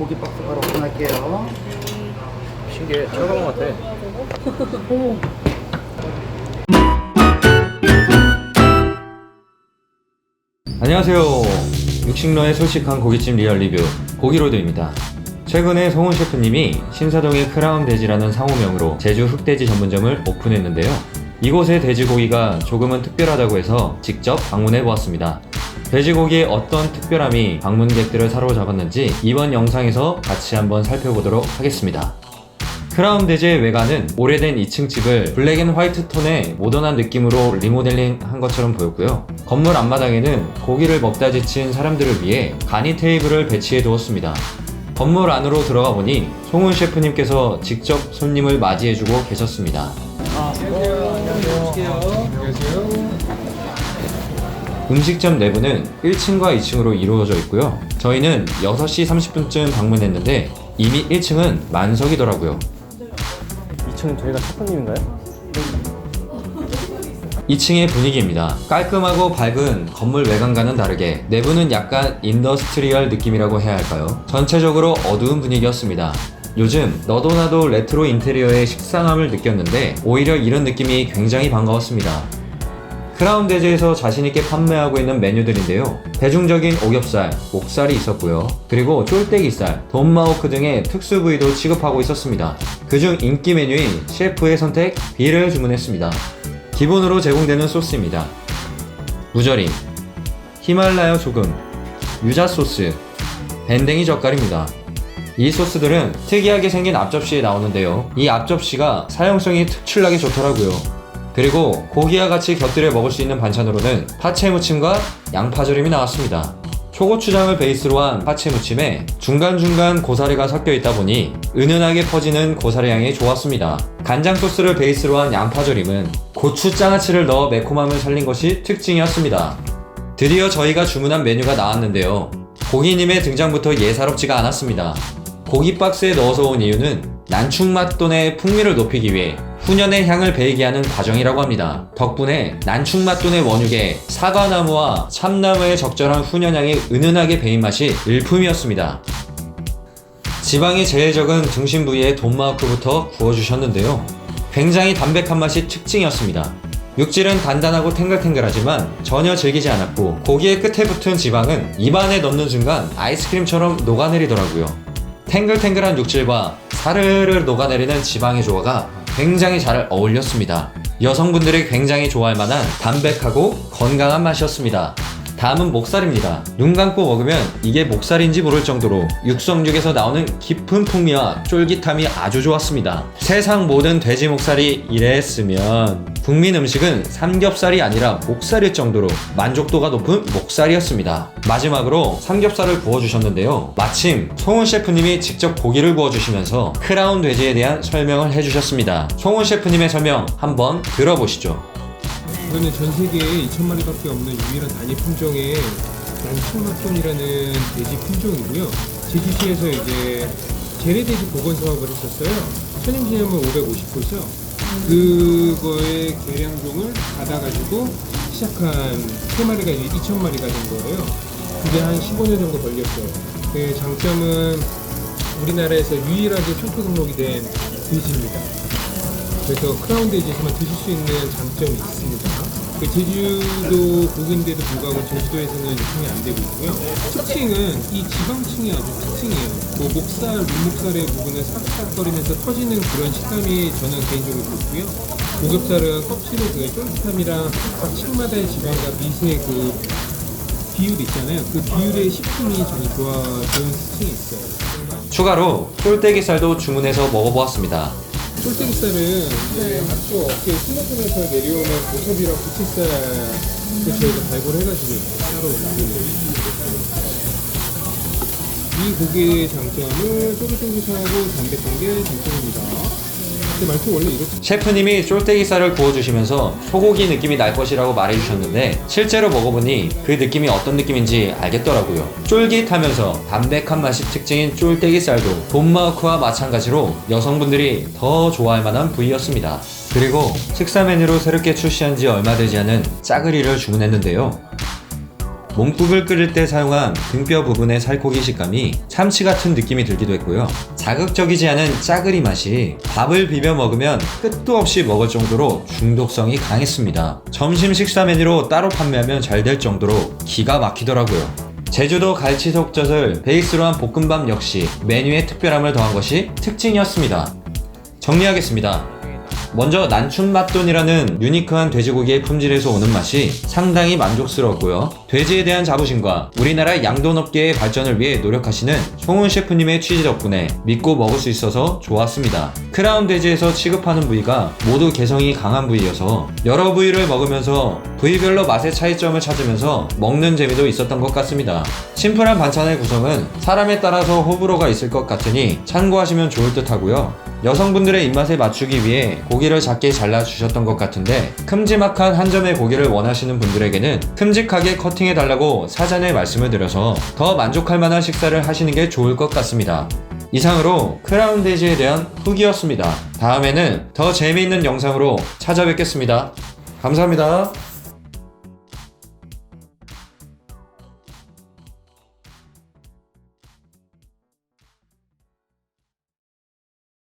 고기 박스 바로 오픈할게요. 신기해. 철강 같아. 안녕하세요. 육식러의 솔직한 고깃집 리얼 리뷰 고기로드입니다. 최근에 송훈 셰프님이 신사동의 크라운 돼지라는 상호명으로 제주 흑돼지 전문점을 오픈했는데요. 이곳의 돼지고기가 조금은 특별하다고 해서 직접 방문해 보았습니다. 돼지고기의 어떤 특별함이 방문객들을 사로잡았는지 이번 영상에서 같이 한번 살펴보도록 하겠습니다. 크라운 돼지의 외관은 오래된 2층 집을 블랙 앤 화이트 톤의 모던한 느낌으로 리모델링 한 것처럼 보였고요. 건물 앞마당에는 고기를 먹다 지친 사람들을 위해 간이 테이블을 배치해 두었습니다. 건물 안으로 들어가 보니 송훈 셰프님께서 직접 손님을 맞이해주고 계셨습니다. 음식점 내부는 1층과 2층으로 이루어져 있고요. 저희는 6시 30분쯤 방문했는데 이미 1층은 만석이더라고요. 2층은 저희가 셰프님인가요? 2층의 분위기입니다. 깔끔하고 밝은 건물 외관과는 다르게 내부는 약간 인더스트리얼 느낌이라고 해야 할까요? 전체적으로 어두운 분위기였습니다. 요즘 너도나도 레트로 인테리어의 식상함을 느꼈는데 오히려 이런 느낌이 굉장히 반가웠습니다. 크라운 돼지에서 자신있게 판매하고 있는 메뉴들인데요. 대중적인 오겹살, 목살이 있었고요. 그리고 쫄대기살, 돈마호크 등의 특수 부위도 취급하고 있었습니다. 그중 인기 메뉴인 셰프의 선택 B를 주문했습니다. 기본으로 제공되는 소스입니다. 무절임, 히말라야 소금, 유자 소스, 밴댕이 젓갈입니다. 이 소스들은 특이하게 생긴 앞접시에 나오는데요. 이 앞접시가 사용성이 특출나게 좋더라고요. 그리고 고기와 같이 곁들여 먹을 수 있는 반찬으로는 파채 무침과 양파절임이 나왔습니다. 초고추장을 베이스로 한 파채 무침에 중간중간 고사리가 섞여 있다 보니 은은하게 퍼지는 고사리 향이 좋았습니다. 간장 소스를 베이스로 한 양파절임은 고추장아찌를 넣어 매콤함을 살린 것이 특징이었습니다. 드디어 저희가 주문한 메뉴가 나왔는데요. 고기님의 등장부터 예사롭지가 않았습니다. 고기 박스에 넣어서 온 이유는 난충맛돈의 풍미를 높이기 위해 훈연의 향을 배이게 하는 과정이라고 합니다. 덕분에 난충맛돈의 원육에 사과나무와 참나무의 적절한 훈연향이 은은하게 배인 맛이 일품이었습니다. 지방이 제일 적은 등심 부위의 돈마호크부터 구워주셨는데요. 굉장히 담백한 맛이 특징이었습니다. 육질은 단단하고 탱글탱글하지만 전혀 질기지 않았고 고기의 끝에 붙은 지방은 입안에 넣는 순간 아이스크림처럼 녹아내리더라고요. 탱글탱글한 육질과 사르르 녹아내리는 지방의 조화가 굉장히 잘 어울렸습니다. 여성분들이 굉장히 좋아할 만한 담백하고 건강한 맛이었습니다. 다음은 목살입니다. 눈 감고 먹으면 이게 목살인지 모를 정도로 육성육에서 나오는 깊은 풍미와 쫄깃함이 아주 좋았습니다. 세상 모든 돼지 목살이 이랬으면 국민 음식은 삼겹살이 아니라 목살일 정도로 만족도가 높은 목살이었습니다. 마지막으로 삼겹살을 구워주셨는데요. 마침 송훈 셰프님이 직접 고기를 구워주시면서 크라운 돼지에 대한 설명을 해주셨습니다. 송훈 셰프님의 설명 한번 들어보시죠. 이거는 전 세계에 2,000마리밖에 없는 유일한 단위 품종의 난충맛돈이라는 돼지 품종이고요. 제주시에서 이제 재래돼지 복원 사업을 했었어요. 천연기념물 550호죠. 그거의 개량종을 받아가지고 시작한 3마리가 이제 2,000마리가 된 거예요. 그게 한 15년 정도 걸렸어요. 그 장점은 우리나라에서 유일하게 총표 등록이 된 돼지입니다. 그래서 크라운 돼지에서만 드실 수 있는 장점이 있습니다. 그 제주도 고기인데도 불구하고 제주도에서는 유통이 안 되고 있고요. 특징은 이 지방층이 아주 특징이에요. 뭐 목살, 눈목살의 부분은 삭삭거리면서 터지는 그런 식감이 저는 개인적으로 좋고요. 오겹살은 껍질의 그 쫄깃함이랑 각 층마다의 지방과 미세의 그 비율 있잖아요. 그 비율의 식품이 저는 좋은 특징이 있어요. 추가로 쫄대기살도 주문해서 먹어보았습니다. 쫄대기살은 앞쪽 어깨에 스모그에서 내려오는 보섭이랑 부채살을 저희가 발굴해가지고 따로 만드는 이 고기의 장점은 쫄깃쫄깃하고 담백한 게 장점입니다. 근데 말투 원래 이렇게 셰프님이 쫄대기살을 구워주시면서 소고기 느낌이 날 것이라고 말해주셨는데 실제로 먹어보니 그 느낌이 어떤 느낌인지 알겠더라고요. 쫄깃하면서 담백한 맛이 특징인 쫄대기살도 돈마호크와 마찬가지로 여성분들이 더 좋아할 만한 부위였습니다. 그리고 식사 메뉴로 새롭게 출시한 지 얼마 되지 않은 짜글이를 주문했는데요. 몽국을 끓일 때 사용한 등뼈 부분의 살코기 식감이 참치 같은 느낌이 들기도 했고요. 자극적이지 않은 짜글이 맛이 밥을 비벼 먹으면 끝도 없이 먹을 정도로 중독성이 강했습니다. 점심 식사 메뉴로 따로 판매하면 잘 될 정도로 기가 막히더라고요. 제주도 갈치속젓을 베이스로 한 볶음밥 역시 메뉴에 특별함을 더한 것이 특징이었습니다. 정리하겠습니다. 먼저 난춘맛돈이라는 유니크한 돼지고기의 품질에서 오는 맛이 상당히 만족스러웠고요. 돼지에 대한 자부심과 우리나라 양돈업계의 발전을 위해 노력하시는 송훈 셰프님의 취지 덕분에 믿고 먹을 수 있어서 좋았습니다. 크라운 돼지에서 취급하는 부위가 모두 개성이 강한 부위여서 여러 부위를 먹으면서 부위별로 맛의 차이점을 찾으면서 먹는 재미도 있었던 것 같습니다. 심플한 반찬의 구성은 사람에 따라서 호불호가 있을 것 같으니 참고하시면 좋을 듯 하고요. 여성분들의 입맛에 맞추기 위해 고기를 작게 잘라주셨던 것 같은데 큼지막한 한 점의 고기를 원하시는 분들에게는 큼직하게 커팅해달라고 사전에 말씀을 드려서 더 만족할 만한 식사를 하시는 게 좋을 것 같습니다. 이상으로 크라운 돼지에 대한 후기였습니다. 다음에는 더 재미있는 영상으로 찾아뵙겠습니다. 감사합니다.